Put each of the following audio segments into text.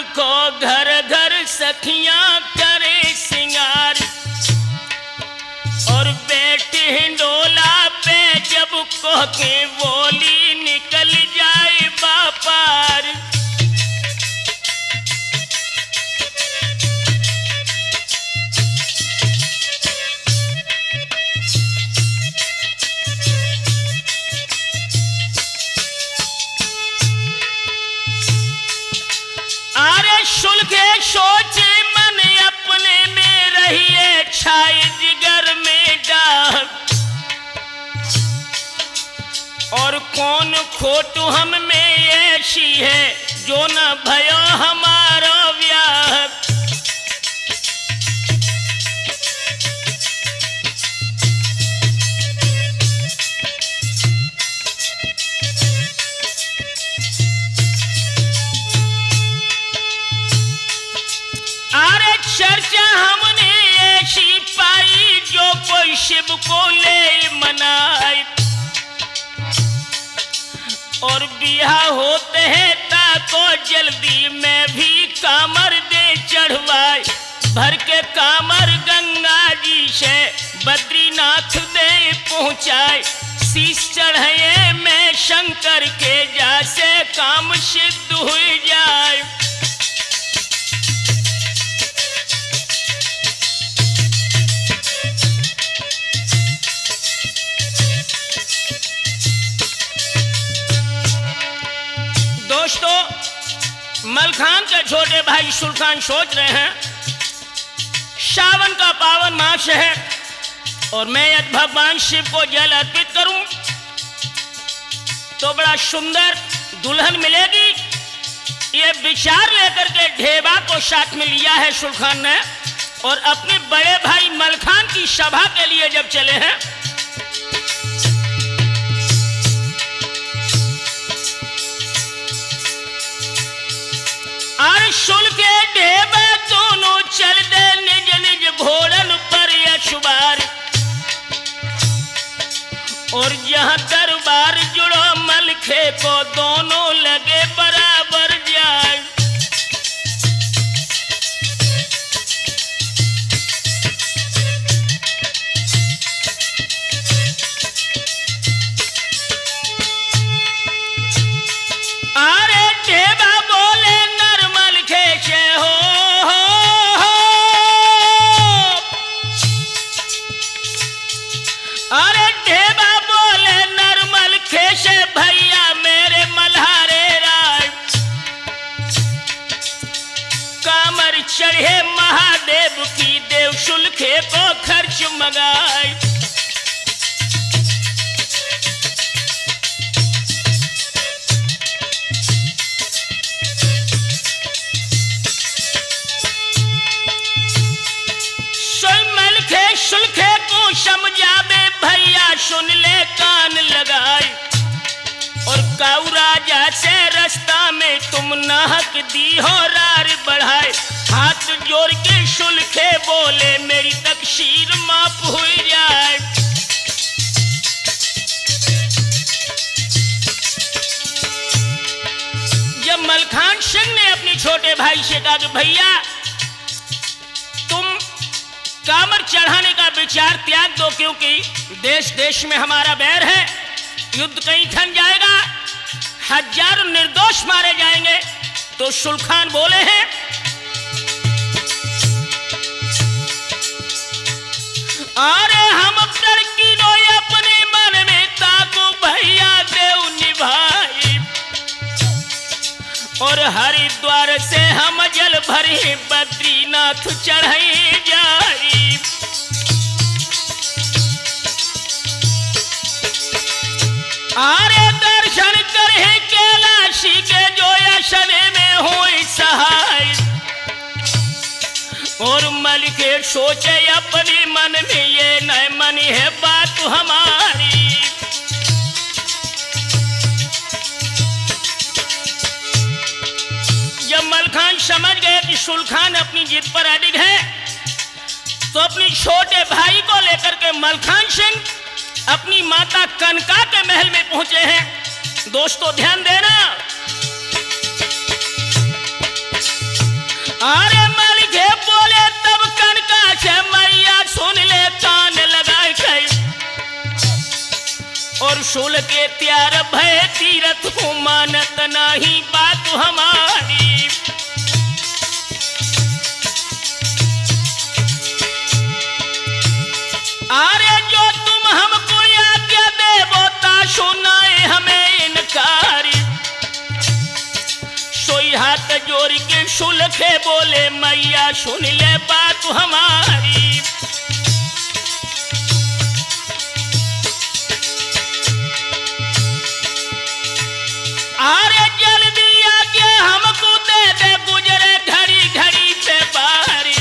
को घर घर सखियां करे सिंगार, और बैठे हिंडोला पे जब कह के बोली निकल जाए बापार। सुलखे सोचे मन अपने में रहिए छाए जिगर में डाह, और कौन खोट हम में ऐसी है जो न भयो हमारा व्याह। चर्चा हमने ऐसी पाई जो कोई शिव को ले मनाए, और बियाह होते हैं ताको जल्दी में भी कामर दे चढ़वाए। भर के कामर गंगा जी से बद्रीनाथ दे पहुँचाए, शीश चढ़ाए में शंकर के जैसे काम सिद्ध हो जाए। दोस्तों, मलखान के छोटे भाई सुल्तान सोच रहे हैं सावन का पावन मास है और मैं यदि भगवान शिव को जल अर्पित करूं तो बड़ा सुंदर दुल्हन मिलेगी। ये विचार लेकर के ढेबा को साथ में लिया है सुल्तान ने, और अपने बड़े भाई मलखान की सभा के लिए जब चले हैं सुल के ढेबा दोनों चल दे निज निज घोड़न पर यशुबार, और जहां दरबार जुड़ो मलखे को दोनों लगे बराबर जाए। अरे ढेबा बोले अरे ढेबा बोले नरमल खेशे भैया मेरे मल्हारे राय, कामर चढ़े महादेव की देव सुलखे को खर्च मंगाए। सुलखे को समझावे भैया सुन ले कान लगाए, और काऊ राजा से रास्ता में तुम नाहक दी हो रार बढ़ाए। हाथ जोड़ के सुलखे बोले मेरी तकसीर माफ हो जाए। जब मलखान सिंह ने अपने छोटे भाई से कहा कि भैया तुम कामर चढ़ाने का विचार त्याग दो, क्योंकि देश देश में हमारा बैर है, युद्ध कहीं थम जाएगा, हजारों निर्दोष मारे जाएंगे। तो सुल्तान बोले हैं अरे हम लड़की नो अपने मन में ताको भैया देव निभाई, और हरिद्वार से हम जल भरे बद्रीनाथ चढ़ाई जाई। आरे दर्शन करे कैलाशी के जो यशने में हो सहाय, और मलिके सोचे अपने मन में ये न मनी है बात हमारी। जब मलखान समझ गए कि सुल्तान अपनी जिद पर अडिग है तो अपनी छोटे भाई को लेकर के मलखान सिंह अपनी माता कनका के महल में पहुंचे हैं। दोस्तों ध्यान देना, अरे मलघे बोले तब कनका से मैया सुन ले कान लगाए कई और शुल के त्यार भय तीरथ को मानत नहीं बात हमारी। अरे जो तुम हमको आज्ञा देवो ता सुनाए हमें इनकारी। सोई हाथ जोड़ के सुलखे बोले मैया सुन ले बात हमारी। अरे जल्दी आज्ञा हमको दे दे गुजरे घड़ी घड़ी पे बारी।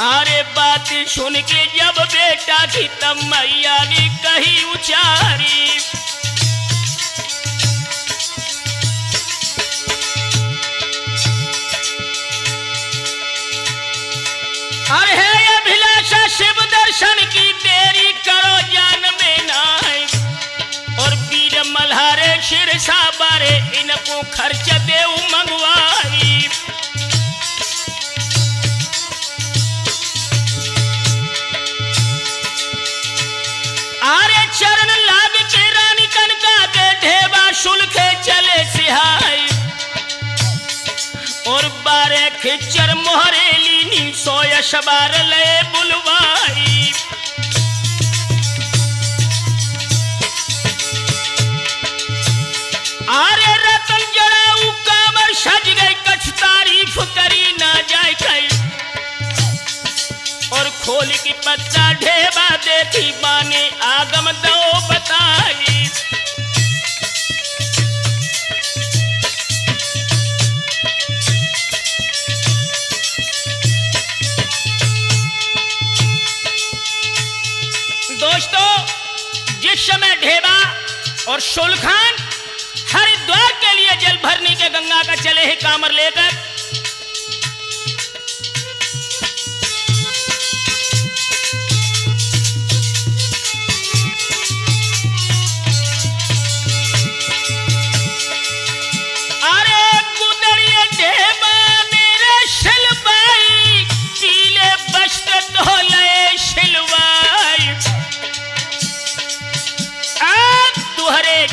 अरे बात सुन के जब बेटा की तब मैया ने कही उचारी। अरे हे अभिलाषा शिव दर्शन की देरी करो जान में नाई और वीर मल्हारे शिरसा बारे इनको खर्च देव मंगवाई। अरे चरण लाग के रानी कनका के ढेबा सुलखे चले सिहाई और बारे खिचर मोहरे लीनी सोयश बार ले बुलवाई। अरे रतन जड़ाऊ कामर सज गई कछ तारीफ करी ना जाए कई और खोल की पत्ता ढेबा देखी बाने आगम दो बताई। दोस्तों जिस समय ढेबा और शुल्खान हरिद्वार के लिए जल भरने के गंगा का चले ही कामर लेकर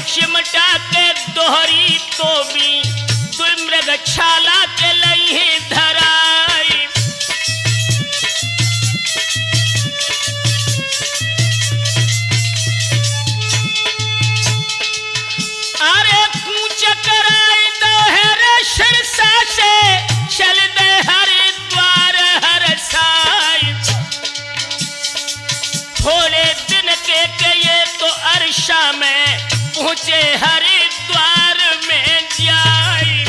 चिमटा के दोहरी तो भी दुर्मृग छाला के लई धराई। अरे कूच कराई दो है शिरसा से चल दे हरिद्वार हर साई। थोड़े दिन के ये तो अर्शा में पहुंचे हरिद्वार में जाई।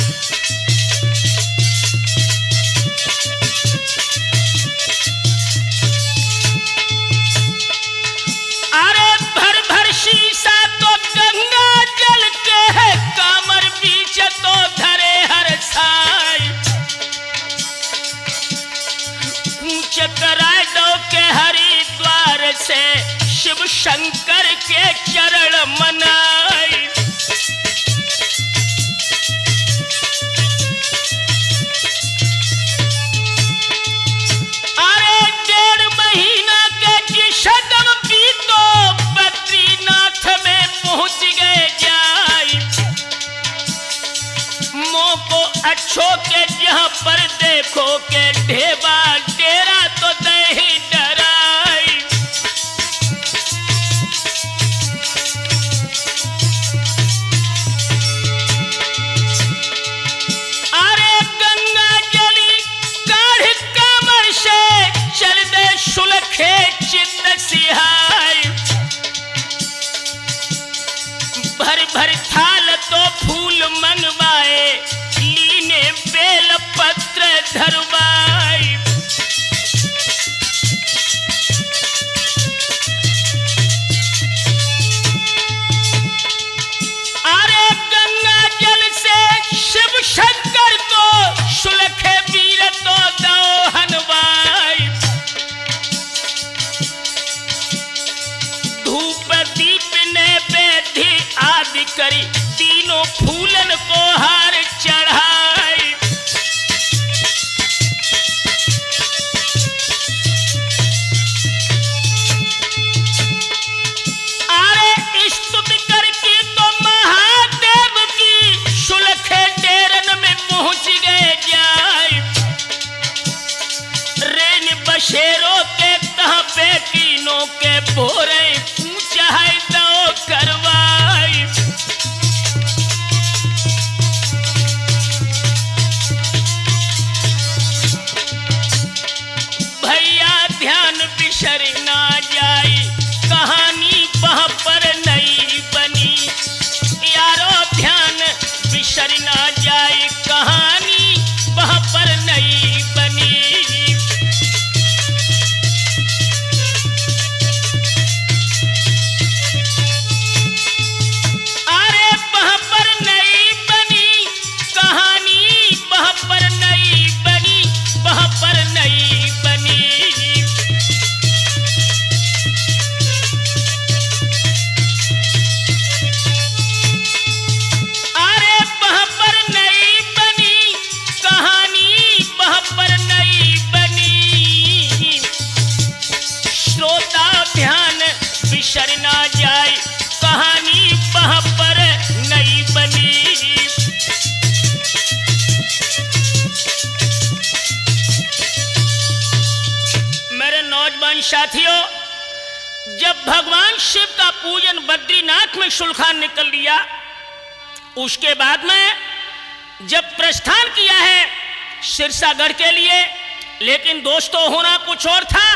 अरे भर भर शीशा तो गंगा जल के है कामर बीच तो धरे हर साई। पूछ कराए दो के हरिद्वार से शिव शंकर के चरण मनाई। अरे 1.5 महीना के जिसदम भी तो बद्रीनाथ में पहुंच गए जाई। मोह को अच्छो के जहां पर देखो के ढेबा डेरा तो दही डराई। सुलखे चित्त सिहाई। भर भर थाल तो फूल मंगवाए लीने बेल पत्र धरवाई। अरे गंगा जल से शिव शंकर को सुलखे वीर तो दौहनवाई। आदि करी तीनों फूलन को हार चढ़ाए। शेरों के तह पे तीनों के भोरे पूछा है दो करवाई। भैया ध्यान बिसर ना जाए कहानी वहां पर नई बनी। यारो ध्यान बिसर ना जाए कहानी वहां पर नई बनी। अरे वहां पर नई बनी कहानी वहां पर नई बनी वहां पर नई बनी। अरे वहां पर नई बनी कहानी वहां पर नई बनी। श्रोता ध्यान बिसर ना जाए कहानी वहां पर नई बनी। मेरे नौजवान साथियों, जब भगवान शिव का पूजन बद्रीनाथ में शुल्खान ने कर लिया, उसके बाद में जब प्रस्थान किया है सिरसागढ़ के लिए, लेकिन दोस्तों होना कुछ और था।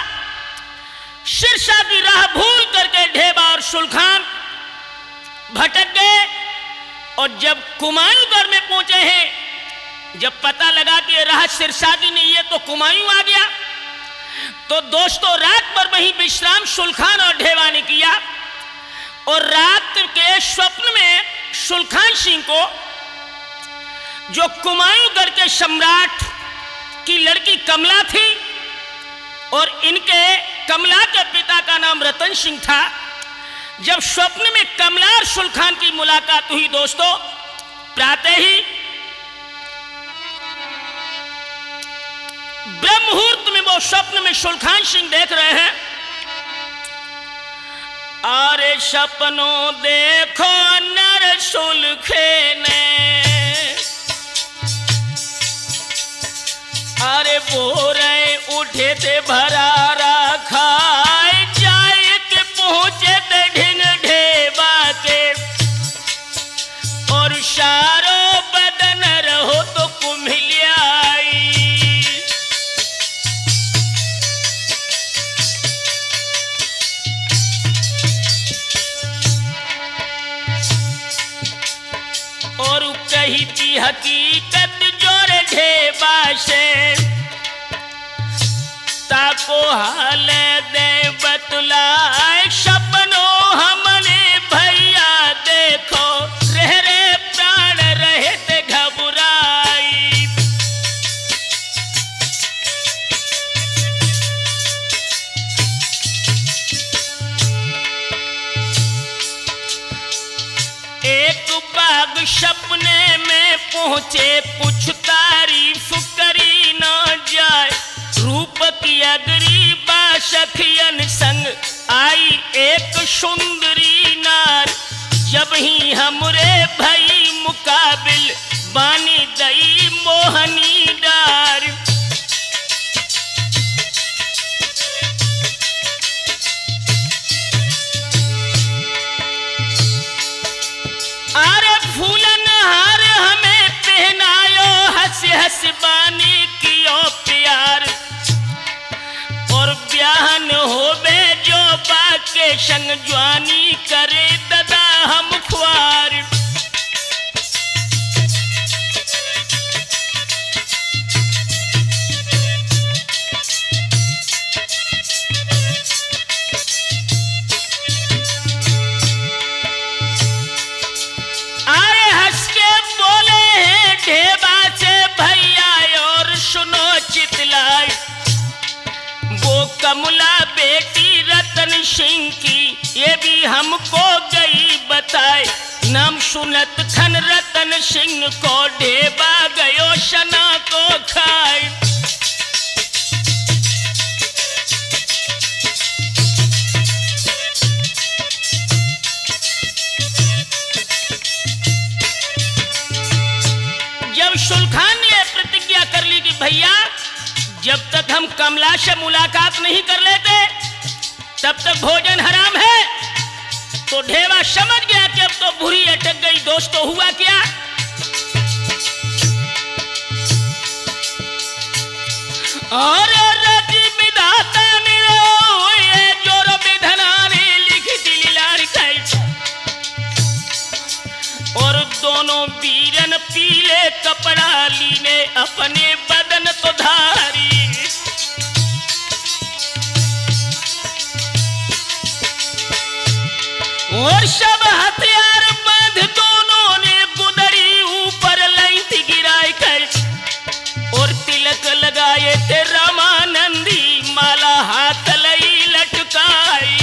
सिरसा की राह भूल करके ढेबा और शुल्खान भटक गए और जब कुमायूंगढ़ में पहुंचे हैं, जब पता लगा कि ये राह सिरसा की नहीं है तो कुमायूं आ गया, तो दोस्तों रात भर वहीं विश्राम शुल्खान और ढेबा ने किया। और रात के स्वप्न में शुल्खान सिंह को, जो कुमायूंगढ़ के सम्राट की लड़की कमला थी और इनके कमला के पिता का नाम रतन सिंह था, जब स्वप्न में कमला और शुल्खान की मुलाकात हुई दोस्तों, प्रातः ही ब्रह्म मुहूर्त में वो स्वप्न में शुल्खान सिंह देख रहे हैं। अरे सपनों देखो नर सुलखे ने, अरे बोरे उठे थे भरारा खाए जाए के पहुंचे थे ढिंग ढेबा के। और सारो बदन रहो तो कुम्हिलियाई। और कही थी हकीकत जोर ढेबा से, ताको हाल दे बतलाए सपनों हमने भैया देखो रह रे प्राण रहे थे घबराई। एक बाग सपने में पहुंचे कुछ तारीफ करी ना जाए। रूप की अगरी बासखियन संग आई एक सुंदरी नार। जब ही हमरे भई मुकाबिल बानी दई मोहनी डार। अरे फूलन हार हमें पहनायो हंस हंस बानी कियो प्यार। और ब्याहन होवे जो बाके संग जवानी करे ददा हम ख्वार। अरे हंस के बोले हैं ढेबा से भैया और सुनो चितलाई। वो कमला बेटी रतन सिंह की ये भी हमको गई बताए। नाम सुनत खन रतन सिंह को ढेबा गयो सना को खाए। जब शुल्खान ने प्रतिज्ञा कर ली कि भैया जब तक तक हम कमला से मुलाकात नहीं कर लेते तब तक भोजन हराम है। तो ढेवा समझ गया कि अब तो बुरी अटक गई। दोस्तों हुआ क्या, और रति विधाता ने ये जोर विधना ने लिख दिली लाड़काई, और दोनों वीरन पीले कपड़ा लीने अपने बदन तो धारी। और सब हथियार बांध दोनों ने गुदड़ी ऊपर लैंथ गिराई कर, और तिलक लगाए थे रामानंदी माला हाथ लई लटकाई।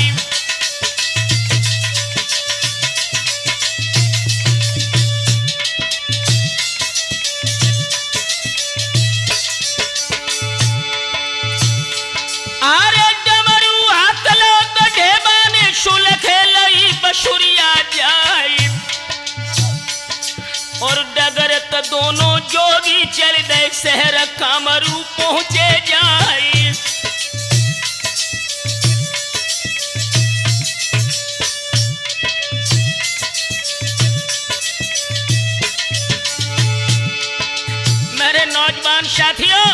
अरे डमरू हाथ लो तो ढेबा ने सुलखे लई बसुरिया जाई, और डगरत दोनों जोगी चल दे शहर कामरू पहुंचे जाई। मेरे नौजवान साथियों,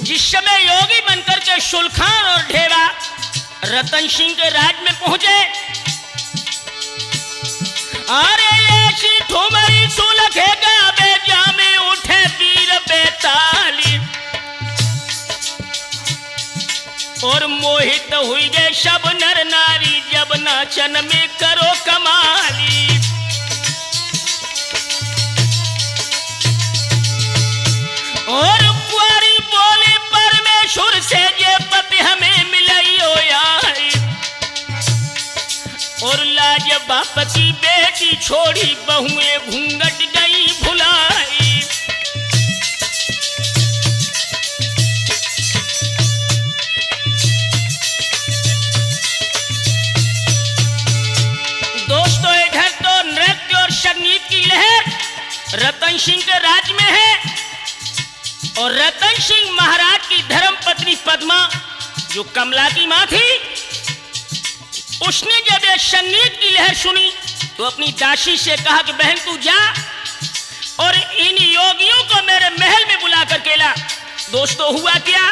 जिस समय योगी बनकर के सुलखान और ढेबा रतन सिंह के राज में पहुंचे, अरे ऐसी ठुमरी सुलखे गावे जामे उठे वीर बेताली, और मोहित हुई गए सब नर नारी जब नाचन में करो कमाली। और कुंवारी बोले परमेश्वर से ये पति हमें मिलाई हो यार, और लाज बाप की बेटी छोड़ी बहुएं घूंघट गई भुलाई। दोस्तों इधर तो नृत्य और संगीत की लहर रतन सिंह के राज में है, और रतन सिंह महाराज की धर्म पत्नी पद्मा जो कमला की मां थी, उसने जब ये संगीत की लहर सुनी तो अपनी दासी से कहा कि बहन तू जा और इन योगियों को मेरे महल में बुला कर के ला। दोस्तों हुआ क्या,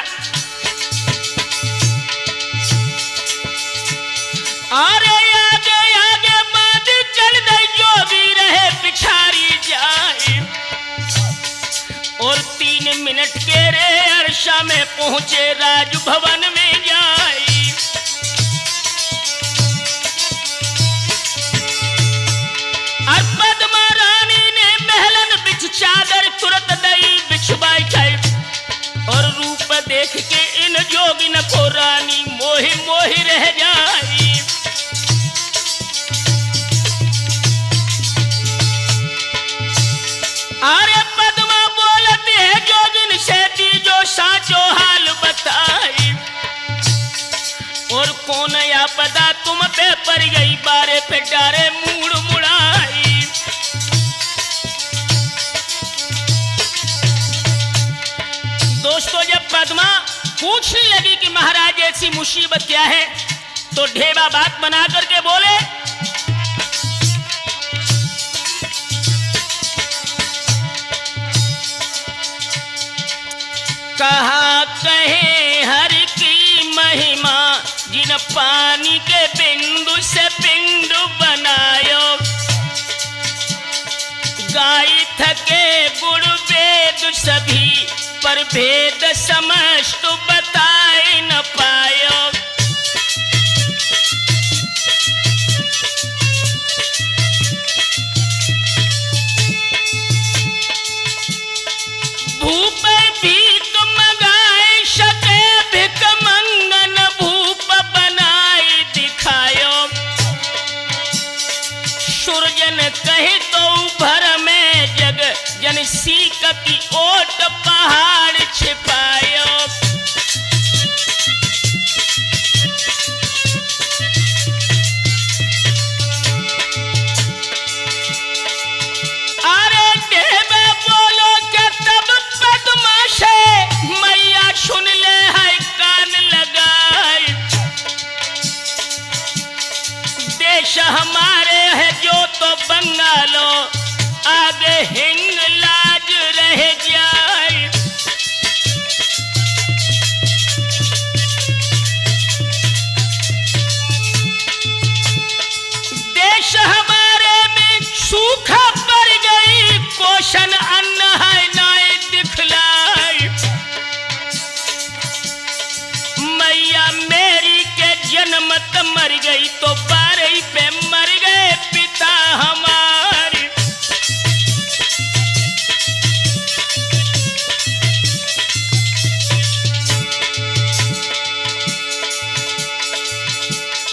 अरे आगे आगे बात चल गई जोगी रहे पिछाड़ी जाए, और 3 मिनट के रे अर्शा में पहुंचे राजभवन में जाए। पद्मा रानी ने महलन बिछ चादर तुरंत दई बिछवाई खाई, और रूप देख के इन जोगिन को रानी मोहि मोहि रह जाई। अरे पद्मा बोलती है जोगिन से जो साचो हाल बताई, और कौन आपदा तुम पे पड़ गई बारे पे डारे मुड़ मुड़ाई। दोस्तों जब पद्मा पूछने लगी कि महाराज ऐसी मुसीबत क्या है, तो ढेबा बात बना करके बोले, कहा कहे हर की महिमा जिन पानी के बिंदु से पिंड बनायो, गाय थके गुड़ वेद सभी पर भेद समझ तो बताए न पायो। भूप भीख मंगाए सके भिक मंगन भूप बनाए दिखायो, सुरजन कहे तो भर में जग जन सीक की ओट पहाड़ छिपायो। अरे देव बोलो के तब पद्मा से मैया सुन जनमत मर गई तो 12 पे मर गए पिता हमारे।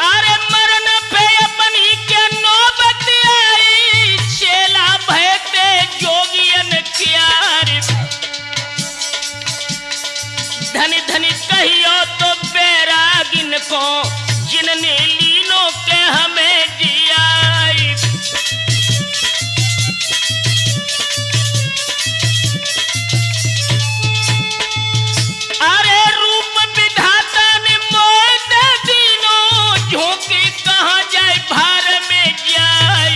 अरे मरण पे अपनी के नौबत आई, चेला भयते जोगियन क्यारे। धन धन कहियो तो बैरागिन को, जिनने लीनो के हमें जियाई। अरे रूप विधाता ने मोह दे दीनो, झोंके कहाँ जाए भार में जाए।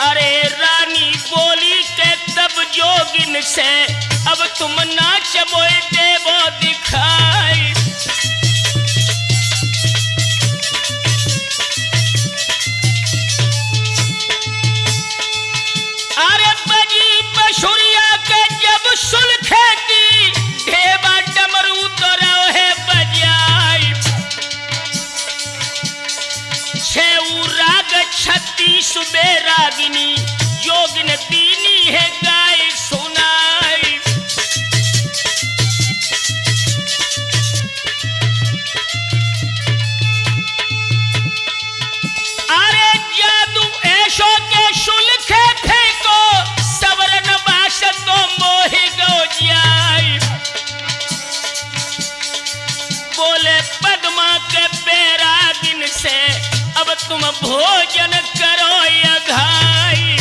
अरे रानी बोली के तब जोगिन से, अब तुम नाच मोए देवो दिखाई। अरे बजी बसुरिया के जब सुलखे की, ढेबा डमरू तो रहे बजाई। 6 राग 36 बैरागिनी, जोगिन दीनी है गाय सुनाई। अरे जादू ऐशो के सुलखे फेंको, सवरन बास तो मोह गो जाई। बोले पद्मा के बैरागिन से, अब तुम भोजन करो या घाई।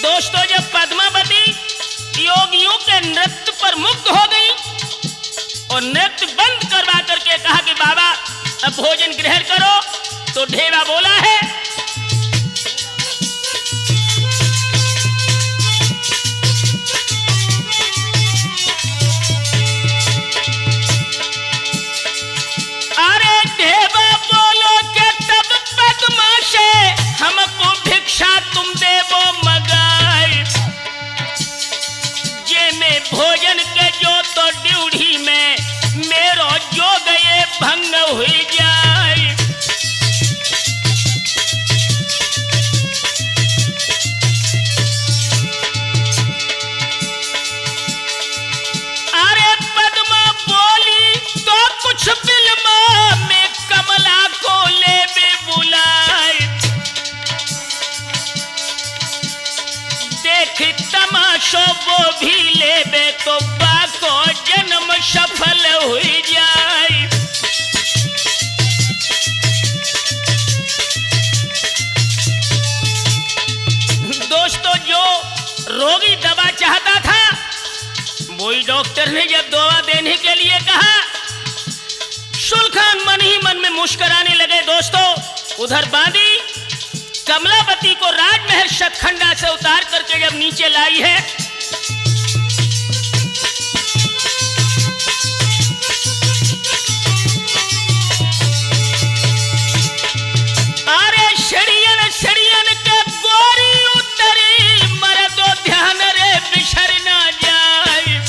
दोस्तों जब पद्मावती योगियों के नृत्य पर मुग्ध हो गई और नृत्य बंद करवा करके कहा कि बाबा अब भोजन ग्रहण करो, तो ढेवा बोला है, अरे ढेवा बोलो के तब पद्मा से, हमको भिक्षा तुम देवो मगाई। जे में भोजन के जो तो ड्यूढ़ी में, मेरो जो गए भंग हुई जाए। अरे पद्मा बोली तो कुछ फिल्मा में, कमला को ले बे बुलाए। देख तमाशो वो भी लेबे, तो बाको जन्म सफल हुई जाए। दोस्तों जो रोगी दवा चाहता था, वही डॉक्टर ने जब दवा देने के लिए कहा, सुलखान मन ही मन में मुस्कुराने लगे। दोस्तों उधर बांदी कमलावती को राजमहल सतखंडा से उतार करके जब नीचे लाई है, अरे शड़ियन शड़ियन के गोरी उतरी, मर दो ध्यान रे बिछड़ ना जाए।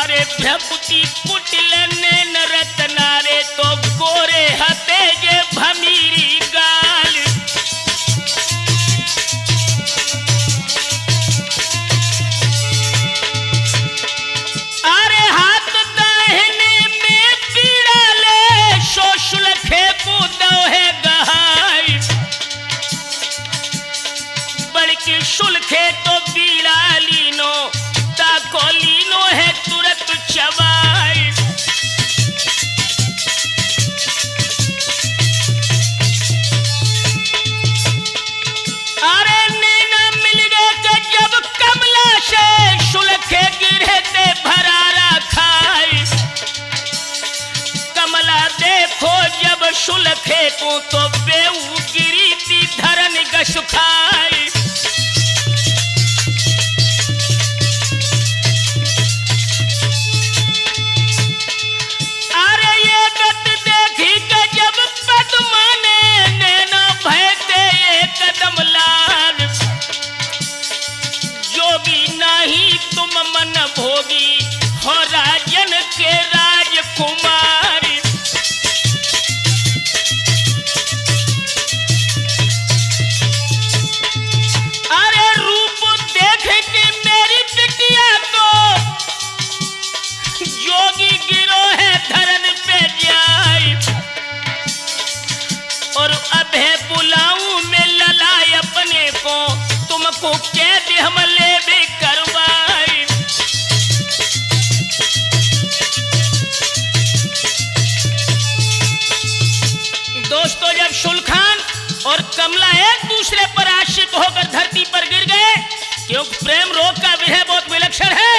अरे भ्रकुटी कुटिल नैन रत्नारे, तो गोरे हते जे भमीरी गाल। अरे हाथ दाहिने में पीड़ा ले, शोषुल खेपू दोहे गहाई। बल्कि सुलखे तो बीड़ा लीनो, ताको लीनो है तुरंत चबाई। अरे नैना मिल गए कि जब कमला से, सुलखे गिरे ते भरारा खाई। कमला देखो जब सुलखे को, तो बेऊ गिरी थी धरन गश खाई। और अब है बुलाऊं मैं ललाए अपने को, तुमको कैद हम ले भी करवाए। दोस्तों, जब सुलखान और कमला एक दूसरे पर आशिक होकर धरती पर गिर गए, क्योंकि प्रेम रोग का विरह बहुत विलक्षण है।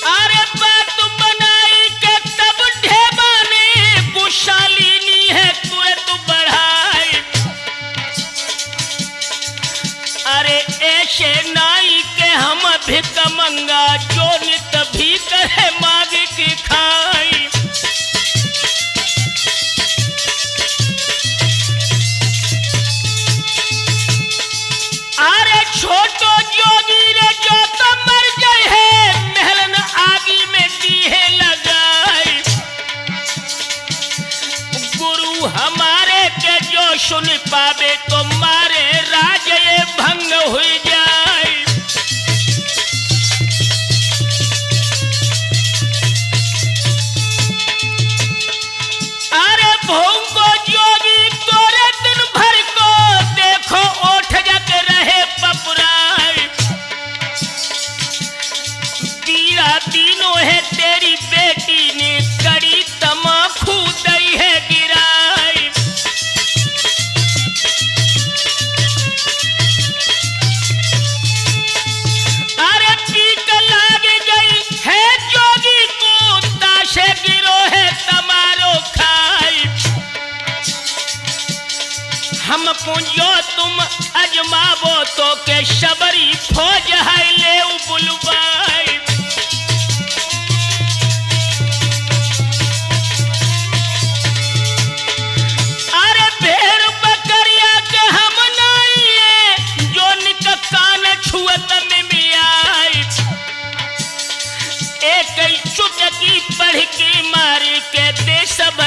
अरे बात बनाई के तब ढेबा ने, कुशालिनी है तुरंत बढ़ाई। अरे ऐसे नाई के हम भिक मंगा, जो नित भी करे मांग की खाई। अरे छोटो जोगी रे जो तो मर गए है, महलन आगी में दीहे लगाई। गुरु हमारे के जो सुन पावे, तो मारे राज ये भंग हुई जाए। अरे भोंगो जोगी तोरे दिन भर को, देखो ओठ जग रहे पपराई। दीरा तीनों है तेरी बेटी ने, कड़ी तमाकू दई है गिराई। अरे पीक लाग गई है जोगी को, ताशे गिरो है तमारो खाई। हमको जो तुम अजमावो, तो के शबरी फौज है ले बुलवाई। अरे भेड़ बकरिया के हम नाइए, जो निक कान छुअत में भी आई। एक चुटकी पढ़ के मारी के दे सब